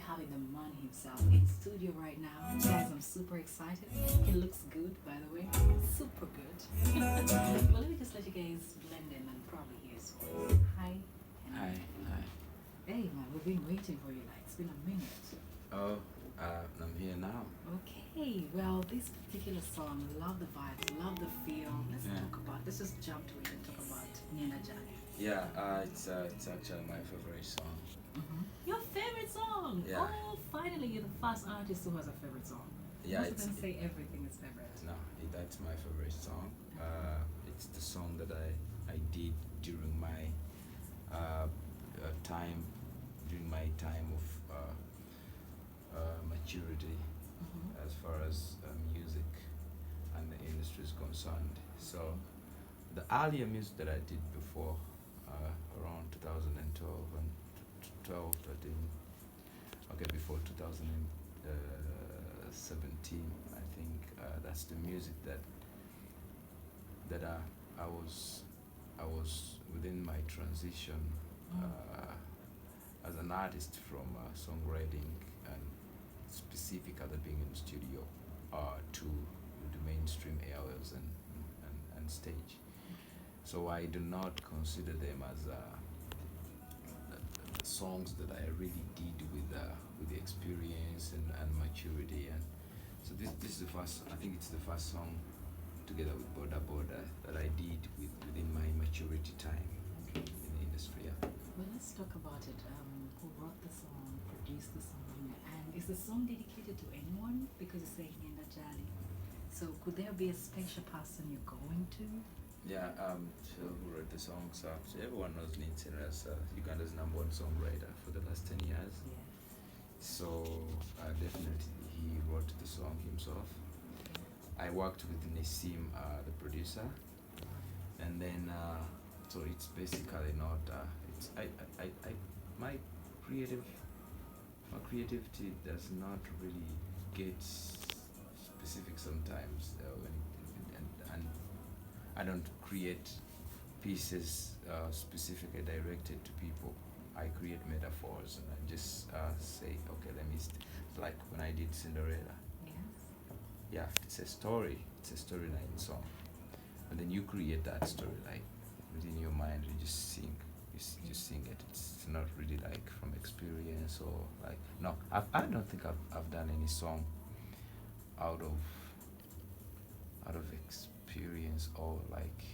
having the man himself in studio right now. Guys, I'm super excited. He looks good, by the way. Super good. But let me just let you guys blend in and probably hear his voice. Hi, Hi, Henry. hi. Hey, man, we've been waiting for you. Like, it's been a minute. Oh, I'm here now. Okay, well, this particular song, love the vibes, love the feel. Yeah. Let's just jump to it and talk about Nina Jani. Yeah, it's actually my favorite song. Your favorite song? Yeah. Oh, finally, you're the first artist who has a favorite song. Yeah, Most of it's them say everything is favorite. no, that's my favorite song. It's the song that I did during my time, during my time of maturity as far as music and the industry is concerned. So the earlier music that I did before, around 2012 and 12, 13, okay, before 2017, I think that's the music that I was within my transition as an artist from songwriting and specifically being in the studio to the mainstream airwaves and stage. So I do not consider them as songs that I really did with the experience and maturity. And so this is the first. I think it's the first song together with Border Border that I did within my maturity time in the industry. Yeah. Well, let's talk about it. Who wrote the song, produced the song, and is the song dedicated to anyone? Because you're saying Nina Jani. So could there be a special person you're going to? Yeah, so who wrote the song? So everyone knows Nince Henry as Uganda's #1 songwriter for the last 10 years. Yeah. So definitely he wrote the song himself. I worked with Nissim, the producer, and then so it's basically not. It's I my creative my creativity does not really get specific sometimes and I don't create pieces specifically directed to people. I create metaphors and I just say, okay, let me. Like when I did Cinderella. Yes. Yeah, it's a story. It's a storyline song, and then you create that storyline within your mind. You just sing. You sing it. It's not really like from experience or like no. I don't think I've done any song out of experience or like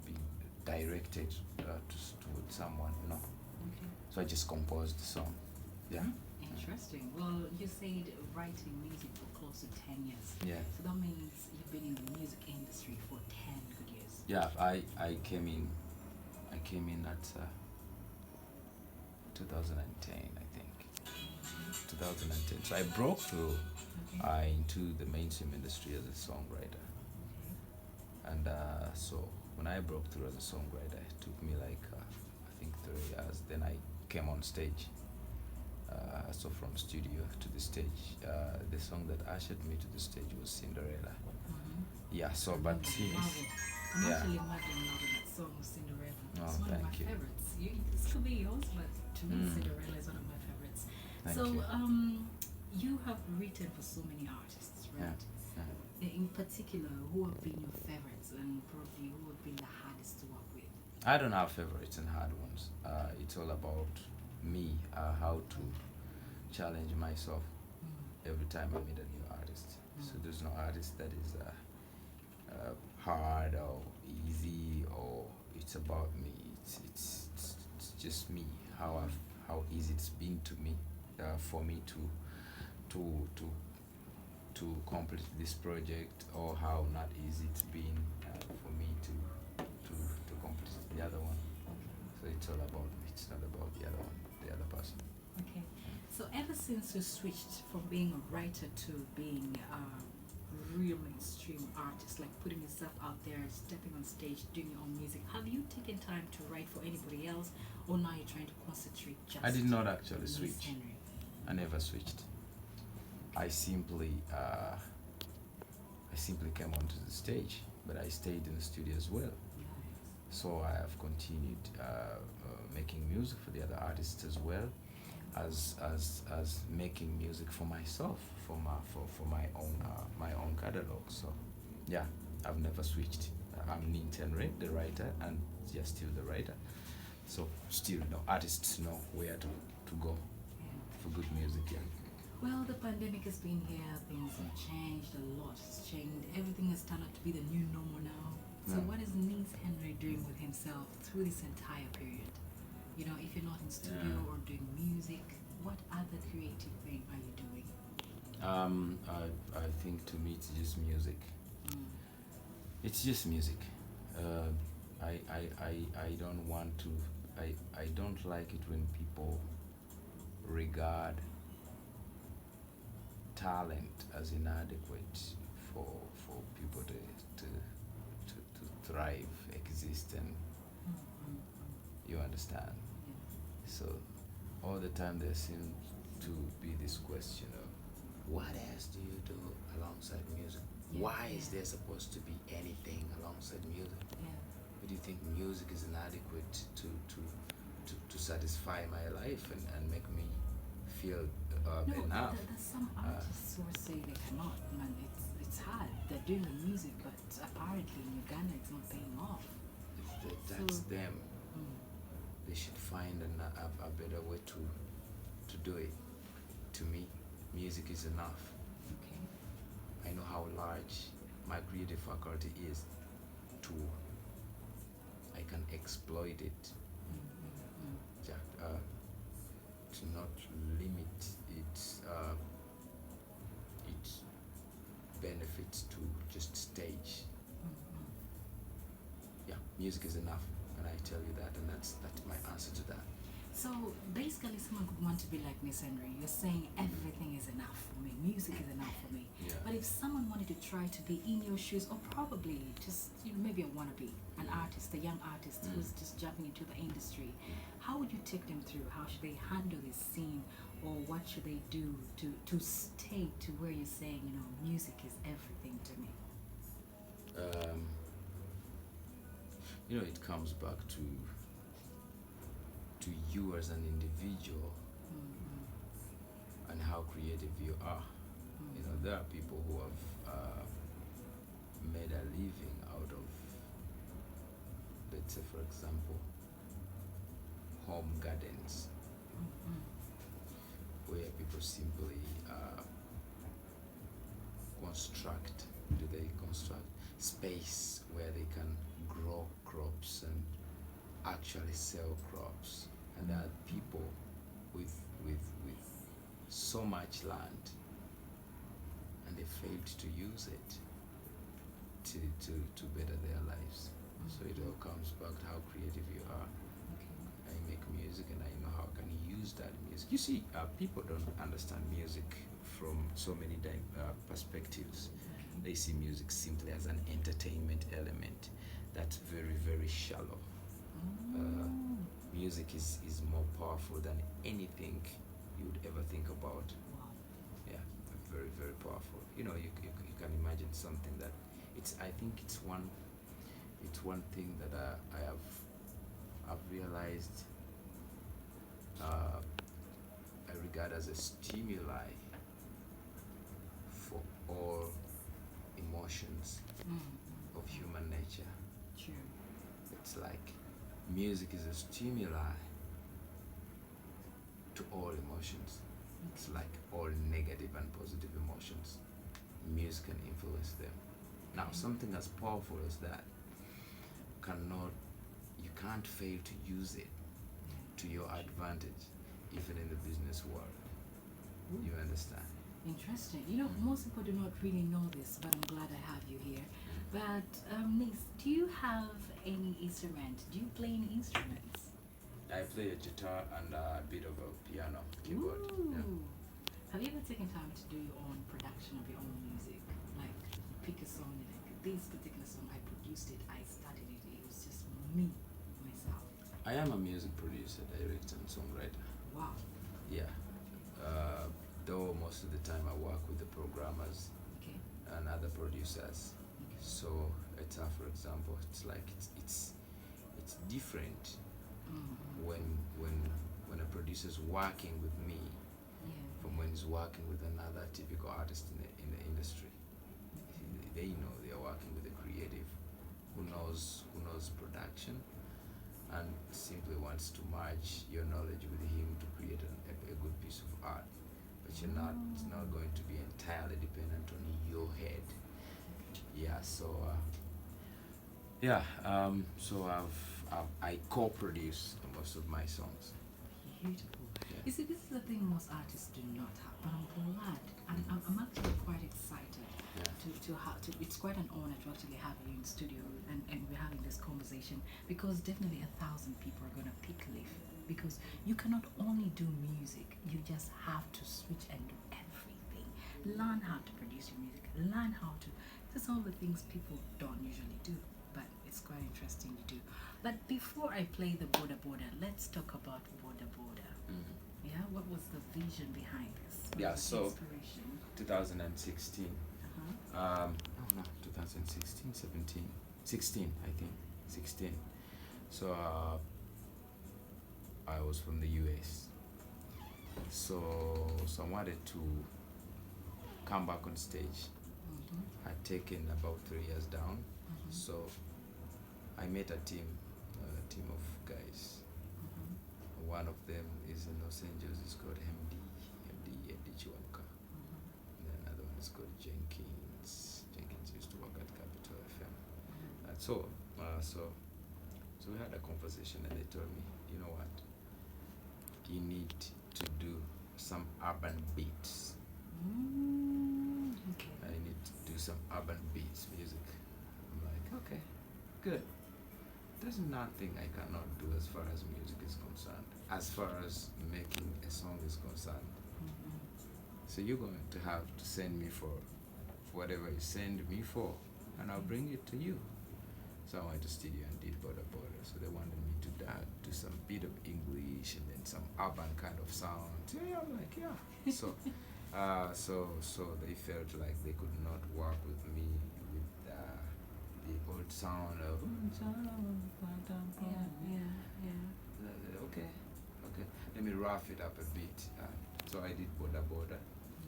being directed towards someone. No. Okay. So I just composed the song. Yeah. Interesting. Well, you said writing music for close to 10 years. Yeah. So that means you've been in the music industry for 10 good years. Yeah. I came in at 2010, I think. 2010. So I broke through into the mainstream industry as a songwriter. And so when I broke through as a songwriter, it took me like I think 3 years. Then I came on stage. So from studio to the stage, the song that ushered me to the stage was Cinderella. Yeah. So but since I'm yeah. actually madly in love with that song, Cinderella. Oh, It's one of my thank you. favorites. This could be yours, but to me, Cinderella is one of my favorites. Thank So, you. you have written for so many artists, right? In particular, who have been your favorites and probably who have been the hardest to work with? I don't have favorites and hard ones. It's all about me, how to challenge myself every time I meet a new artist. So there's no artist that is hard or easy, or it's about me. It's just me. How easy it's been to me, for me to complete this project, or how not easy it's been for me to complete the other one. So it's all about me. It's not about the other person. Okay. So ever since you switched from being a writer to being a real mainstream artist, like putting yourself out there, stepping on stage, doing your own music, have you taken time to write for anybody else, or now you're trying to concentrate just I did not actually on Nince switch. Henry? I never switched. I simply came onto the stage, but I stayed in the studio as well. Nice. So I have continued making music for the other artists as well. as making music for myself, for my own catalog. So yeah, I've never switched. I'm Nince Henry, the writer, and you're still the writer. So still, artists know where to go for good music. Yeah. Well, the pandemic has been here. Things have changed. A lot has changed. Everything has turned out to be the new normal now. So, what is Nince Henry doing with himself through this entire period? If you're not in studio or doing music, what other creative thing are you doing? I think to me it's just music. It's just music. I don't want to. I don't like it when people regard talent as inadequate for people to thrive, exist, and you understand. So all the time there seems to be this question of what else do you do alongside music? Why is there supposed to be anything alongside music? But do you think music is inadequate to satisfy my life and make me feel enough? There's some artists who say they cannot. Man, it's hard. They're doing the music, but apparently in Uganda it's not paying off. That's them. They should find a better way to do it. To me, music is enough. Okay. I know how large my creative faculty is to I can exploit it. To not limit its benefits to just stage. Yeah, music is enough, and I tell you that, and that's my answer to that. So basically, someone could want to be like Miss Henry. You're saying everything is enough for me. Music is enough for me. Yeah. But if someone wanted to try to be in your shoes, or probably just maybe a wannabe, an artist, a young artist who's just jumping into the industry, how would you take them through? How should they handle this scene, or what should they do to stay to where you're saying, music is everything to me? It comes back to you as an individual and how creative you are. There are people who have made a living out of, let's say, for example, home gardens, where people simply construct space where they can grow crops and actually sell crops. And there are people with so much land, and they failed to use it to better their lives. So it all comes back to how creative you are. I make music, and I know how I can use that music. You see, people don't understand music from so many perspectives. They see music simply as an entertainment element. That's very, very shallow. Music is more powerful than anything you would ever think about. Yeah, very, very powerful. You can imagine something that I think it's one thing that I've realized I regard as a stimuli for all emotions of human nature. True. It's like music is a stimuli to all emotions. It's like all negative and positive emotions. Music can influence them. Now, something as powerful as that you can't fail to use it to your advantage, even in the business world. You understand? Interesting. Most people do not really know this, but I'm glad I have you here. But, Nice, do you have any instrument? Do you play any instruments? I play a guitar and a bit of a piano, keyboard. Yeah. Have you ever taken time to do your own production of your own music? Like, you pick a song, you're like, this particular song, I produced it, I started it, it was just me, myself. I am a music producer, director, and songwriter. Wow. Yeah. Though most of the time I work with the programmers and other producers. So for example, it's like it's different when when a producer is working with me Yeah. from when he's working with another typical artist in the industry. They know they are working with a creative who knows production and simply wants to merge your knowledge with him to create a good piece of art. But you're not, it's not going to be entirely dependent on your head. Yeah, so I co-produce most of my songs. Beautiful. Yeah. You see, this is the thing most artists do not have, but I'm glad, and I'm actually quite excited Yeah. to have to. It's quite an honor to actually have you in studio, and we're having this conversation because definitely 1,000 people are gonna pick leaf because you cannot only do music, you just have to switch and do everything. Learn how to produce your music. Learn how to. That's all the things people don't usually do, but it's quite interesting you do. But before I play the Border Border, let's talk about Border Border. Mhm. Yeah, what was the vision behind this? What Yeah, was the so inspiration. 2016. No, 2016, 17, 16, I think, 16. So I was from the US. So I wanted to come back on stage. Mm-hmm. I'd taken about 3 years down. Mm-hmm. So I met a team of guys. Mm-hmm. One of them is in Los Angeles. It's called MD Chiwamka. Mm-hmm. And then another one is called Jenkins. Jenkins used to work at Capital FM. And so we had a conversation, and they told me, you know what, you need to do some urban beats. Okay. I need to do some urban beats music. I'm like, okay, good. There's nothing I cannot do as far as music is concerned, as far as making a song is concerned. Mm-hmm. So you're going to have to send me for whatever you send me for, and I'll bring it to you. So I went to studio and did Border Border. So they wanted me to do some bit of English and then some urban kind of sound. Yeah, I'm like, yeah. So so they felt like they could not work with me with the old sound of okay, let me rough it up a bit. So I did Border Border.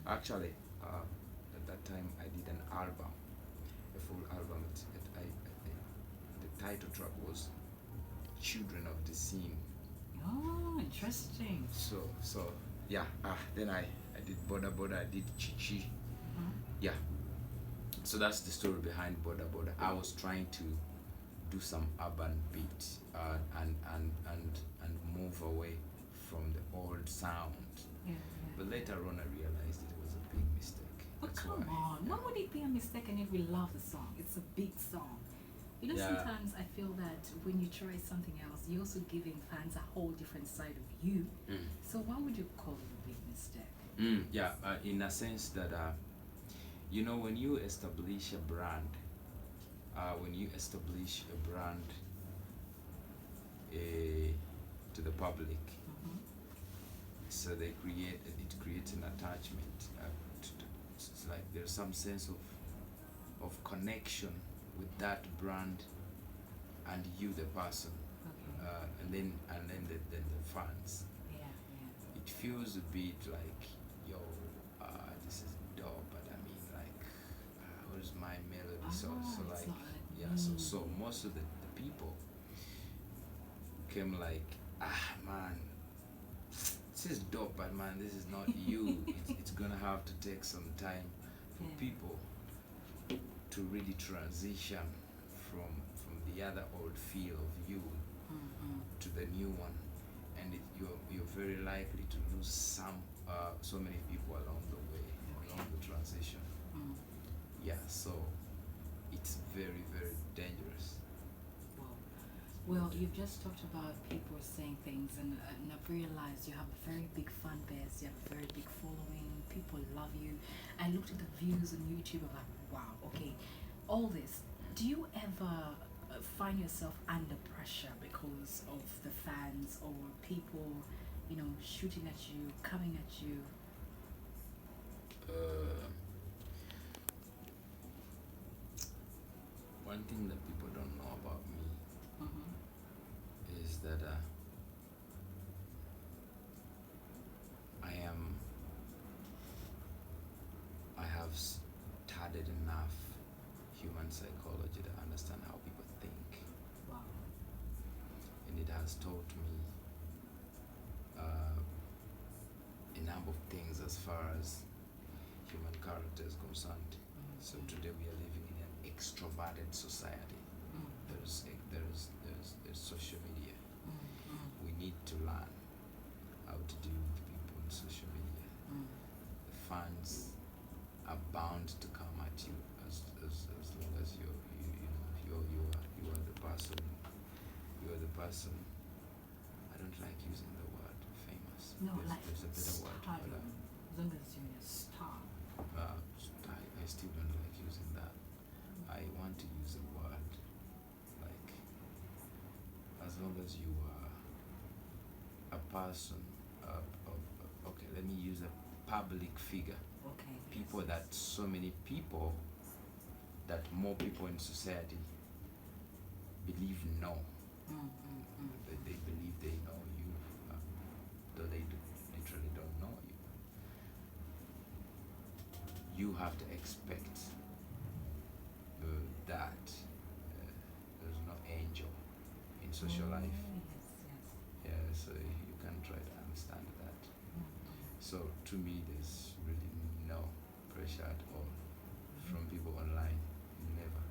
Actually, at that time I did an album, a full album. The title track was Children of the Scene. Oh, interesting. So yeah, then I did Border Border, I did Chichi. Mm-hmm. Yeah. So that's the story behind Border Border. I was trying to do some urban beat and move away from the old sound. Yeah, But later on I realized it was a big mistake. Oh, That's come why. on. Why would it be a mistake and if we love the song? It's a big song. You know, Yeah. sometimes I feel that when you try something else, you're also giving fans a whole different side of you. So why would you call it a big mistake? Yeah, in a sense that you know, when you establish a brand, to the public, Mm-hmm. so it creates an attachment. It's like there's some sense of connection with that brand and you, the person, Okay. and then the fans. Yeah, yeah. It feels a bit like, yo, this is dope, but I mean, like, where's my melody? So It's like, not like yeah, so most of the people came like, man, this is dope, but man, this is not you. It's gonna have to take some time for Yeah. people to really transition from the other old feel of you Mm-hmm. to the new one, and you're very likely to lose so many people along the way, along the transition. Mm. Yeah, so it's very, very dangerous. Wow. Well, you've just talked about people saying things, and I've realized you have a very big fan base, you have a very big following, people love you. I looked at the views on YouTube, I'm like, wow, okay, all this. Do you ever find yourself under pressure because of the fans or people, you know, shooting at you, coming at you? One thing that people don't know about me Mm-hmm. is that studied enough human psychology to understand how people think, Wow. and it has taught me uh, a number of things as far as human character is concerned. So today we are living in an extroverted society. There's social media. We need to learn how to deal with people on social media. The fans are bound to come at you as long as you are the person. You are the person. I don't like using the word famous. No, There's a better word for stardom. that. As long as you're a star. I still don't like using that. I want to use a word like, as long as you are a person okay, let me use a public figure. Okay. People yes, that so many people, that more people in society believe know. They believe they know you, though they literally don't know you. You have to expect that there's no angel in social life. Yes, yes. Yeah, so you can try to understand that. So to me, there's really no pressure at all from people online. Never.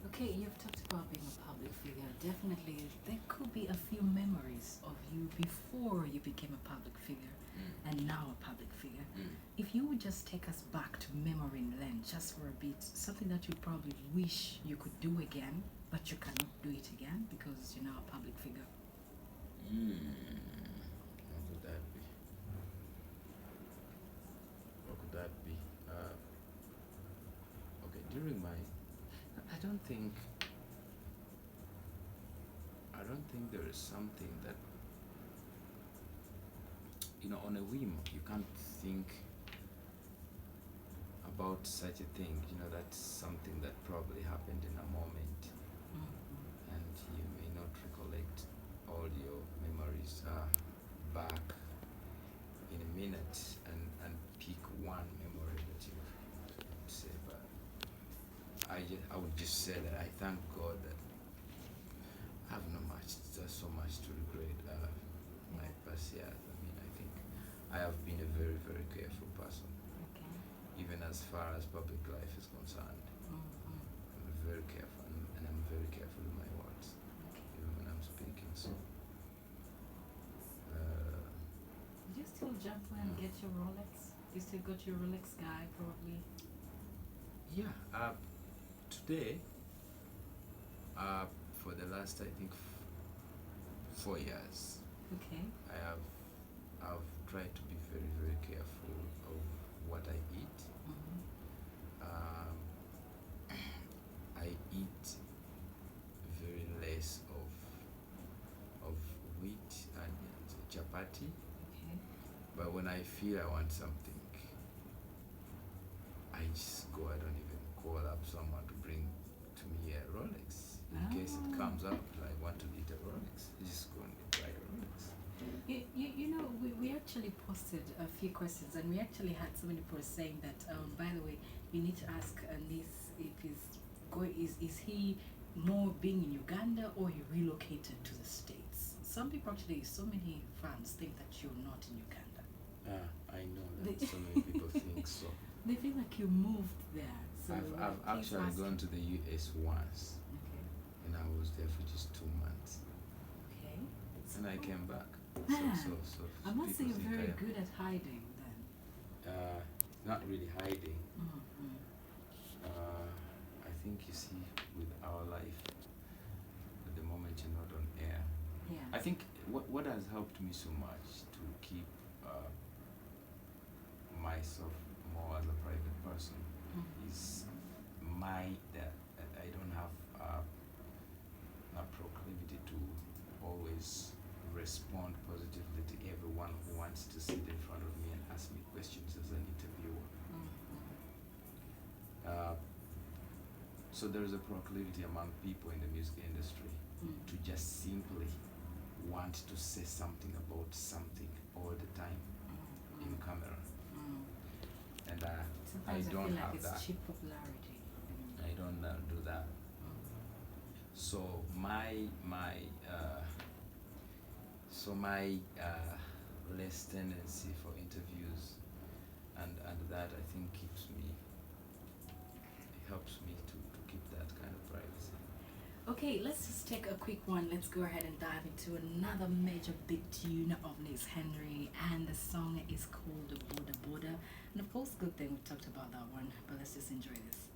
Okay, you've talked about being a public figure. Definitely, there could be a few memories of you before you became a public figure and now a public figure. If you would just take us back to memory lane just for a bit, something that you probably wish you could do again, but you cannot do it again because you're now a public figure. What could that be? What could that be? Okay, during my, I don't think there is something that, on a whim you can't think about such a thing. That's something that probably happened in a moment, and you may not recollect all your memories back in a minute and pick one memory that you would say. But I would just say that I thank God that I have so much to regret my past years. I mean, I think I have been a very, very careful person, Okay. even as far as public life is concerned. I'm very careful, and I'm very careful with my words, Okay. even when I'm speaking. So, Did you still jump and get your Rolex? You still got your Rolex guy, probably? yeah, today, for the last, I think, 4 years, Okay. I've tried to be very, very careful of what I eat. I eat very less of wheat and chapati. Okay. But when I feel I want something, I just go. I don't even call up someone to bring to me a Rolex. In case it comes up, I want to eat a Rolex. I just go and buy a Rolex. We actually posted a few questions, and we actually had so many people saying that, by the way, you need to ask Nince if is he more being in Uganda or he relocated to the States? Some people actually, so many fans think that you're not in Uganda. I know that so many people think so. They feel like you moved there. So I've please actually ask gone him. to the US once, Okay. and I was there for just 2 months, Okay. and I came back. Man, So I must say people you're think very I am. good at hiding then. Not really hiding. Mm-hmm. I think you see, with our life, at the moment you're not on air. Yeah. I think what has helped me so much to keep myself more as a private person is that I don't have a proclivity to always respond positively to everyone who wants to sit in front of me and ask me questions as an interviewer. So there's a proclivity among people in the music industry to just simply want to say something about something all the time in camera. And Sometimes I don't feel like have it's that. cheap popularity. I don't do that. So my less tendency for interviews and that I think helps me to keep that kind of privacy. Okay, let's just take a quick one. Let's go ahead and dive into another major big tune of Nince Henry, and the song is called Border Border. And of course, good thing we talked about that one, but let's just enjoy this.